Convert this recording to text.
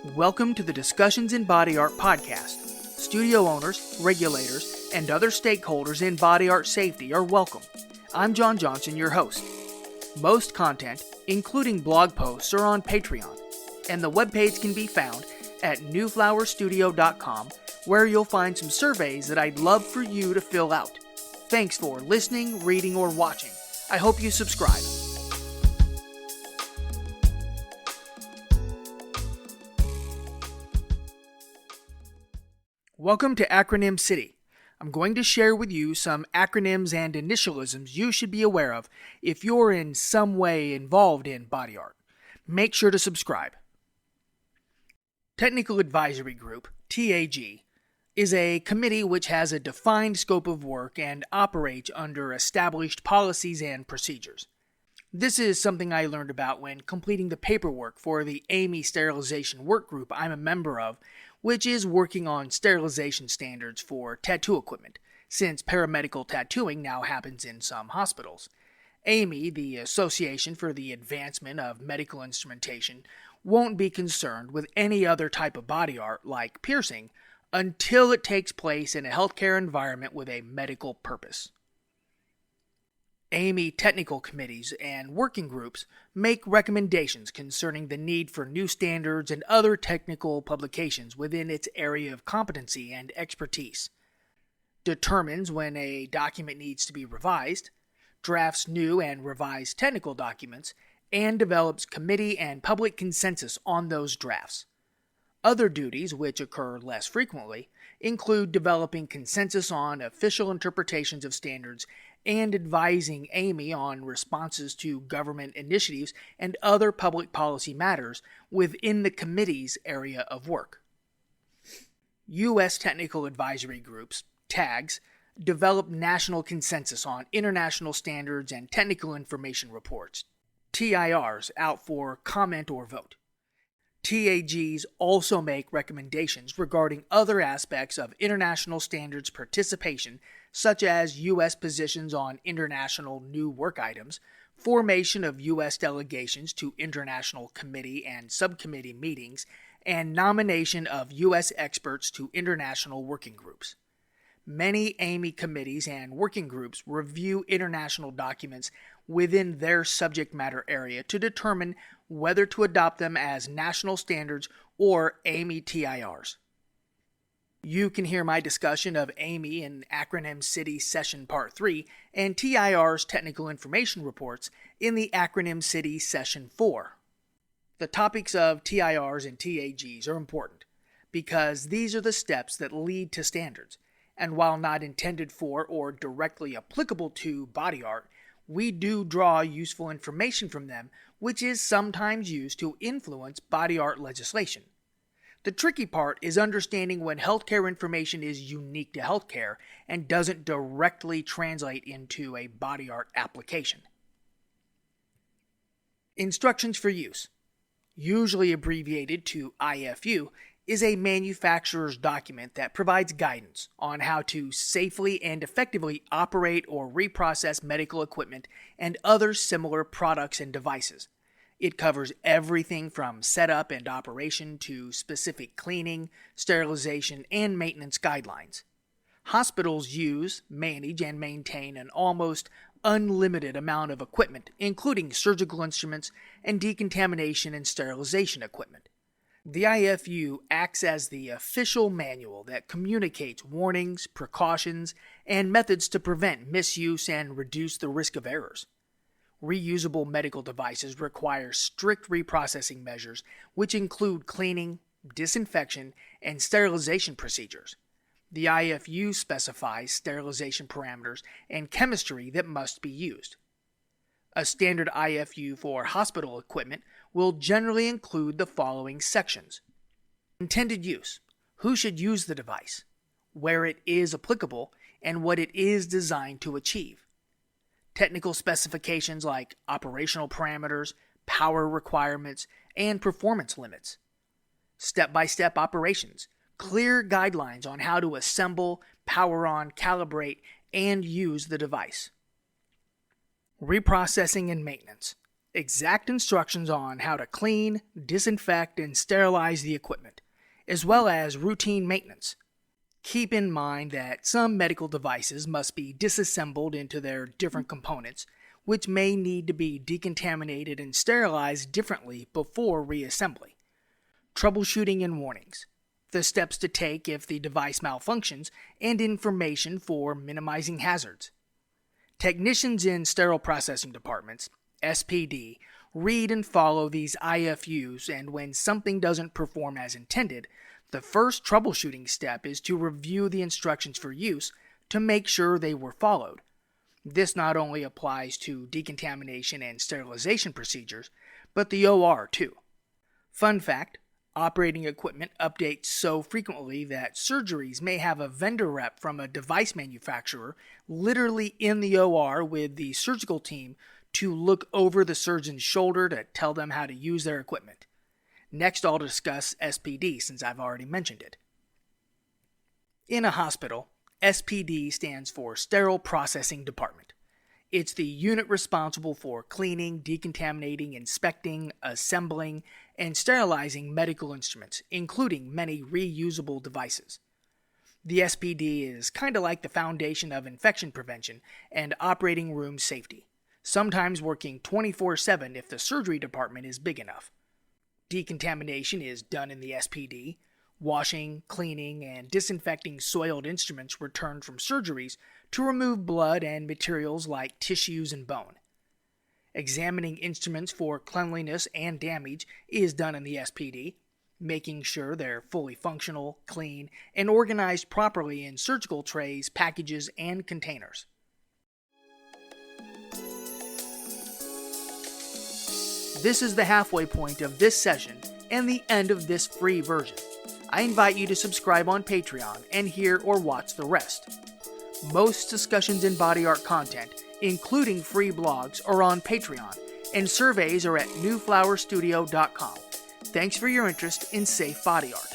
Welcome to the Discussions in Body Art podcast. Studio owners, regulators, and other stakeholders in body art safety are welcome. I'm John Johnson, your host. Most content, including blog posts, are on Patreon, and the webpage can be found at newflowerstudio.com, where you'll find some surveys that I'd love for you to fill out. Thanks for listening, reading, or watching. I hope you subscribe. Welcome to Acronym City. I'm going to share with you some acronyms and initialisms you should be aware of if you're in some way involved in body art. Make sure to subscribe. Technical Advisory Group, TAG, is a committee which has a defined scope of work and operates under established policies and procedures. This is something I learned about when completing the paperwork for the AMI sterilization work group I'm a member of, which is working on sterilization standards for tattoo equipment, since paramedical tattooing now happens in some hospitals. AMI, the Association for the Advancement of Medical Instrumentation, won't be concerned with any other type of body art like piercing until it takes place in a healthcare environment with a medical purpose. AMI technical committees and working groups make recommendations concerning the need for new standards and other technical publications within its area of competency and expertise, determines when a document needs to be revised, drafts new and revised technical documents, and develops committee and public consensus on those drafts. Other duties, which occur less frequently, include developing consensus on official interpretations of standards and advising AMI on responses to government initiatives and other public policy matters within the committee's area of work. U.S. Technical Advisory Groups, TAGs, develop national consensus on international standards and technical information reports, TIRs, out for comment or vote. TAGs also make recommendations regarding other aspects of international standards participation, such as U.S. positions on international new work items, formation of U.S. delegations to international committee and subcommittee meetings, and nomination of U.S. experts to international working groups. Many AMI committees and working groups review international documents within their subject matter area to determine whether to adopt them as national standards or AMI TIRs. You can hear my discussion of AMI in Acronym City Session Part 3 and TIR's Technical Information Reports in the Acronym City Session 4. The topics of TIRs and TAGs are important because these are the steps that lead to standards, and while not intended for or directly applicable to body art, we do draw useful information from them, which is sometimes used to influence body art legislation. The tricky part is understanding when healthcare information is unique to healthcare and doesn't directly translate into a body art application. Instructions for use, usually abbreviated to IFU, is a manufacturer's document that provides guidance on how to safely and effectively operate or reprocess medical equipment and other similar products and devices. It covers everything from setup and operation to specific cleaning, sterilization, and maintenance guidelines. Hospitals use, manage, and maintain an almost unlimited amount of equipment, including surgical instruments and decontamination and sterilization equipment. The IFU acts as the official manual that communicates warnings, precautions, and methods to prevent misuse and reduce the risk of errors. Reusable medical devices require strict reprocessing measures, which include cleaning, disinfection, and sterilization procedures. The IFU specifies sterilization parameters and chemistry that must be used. A standard IFU for hospital equipment will generally include the following sections: intended use, who should use the device, where it is applicable, and what it is designed to achieve. Technical specifications like operational parameters, power requirements, and performance limits. Step-by-step operations, clear guidelines on how to assemble, power on, calibrate, and use the device. Reprocessing and maintenance, exact instructions on how to clean, disinfect, and sterilize the equipment, as well as routine maintenance. Keep in mind that some medical devices must be disassembled into their different components, which may need to be decontaminated and sterilized differently before reassembly. Troubleshooting and warnings. The steps to take if the device malfunctions, and information for minimizing hazards. Technicians in sterile processing departments, SPD, read and follow these IFUs, and when something doesn't perform as intended, the first troubleshooting step is to review the instructions for use to make sure they were followed. This not only applies to decontamination and sterilization procedures, but the OR too. Fun fact, operating equipment updates so frequently that surgeries may have a vendor rep from a device manufacturer literally in the OR with the surgical team to look over the surgeon's shoulder to tell them how to use their equipment. Next, I'll discuss SPD since I've already mentioned it. In a hospital, SPD stands for Sterile Processing Department. It's the unit responsible for cleaning, decontaminating, inspecting, assembling, and sterilizing medical instruments, including many reusable devices. The SPD is kind of like the foundation of infection prevention and operating room safety, sometimes working 24/7 if the surgery department is big enough. Decontamination is done in the SPD. Washing, cleaning, and disinfecting soiled instruments returned from surgeries to remove blood and materials like tissues and bone. Examining instruments for cleanliness and damage is done in the SPD, making sure they're fully functional, clean, and organized properly in surgical trays, packages, and containers. This is the halfway point of this session and the end of this free version. I invite you to subscribe on Patreon and hear or watch the rest. Most discussions in body art content, including free blogs, are on Patreon, and surveys are at newflowerstudio.com. Thanks for your interest in safe body art.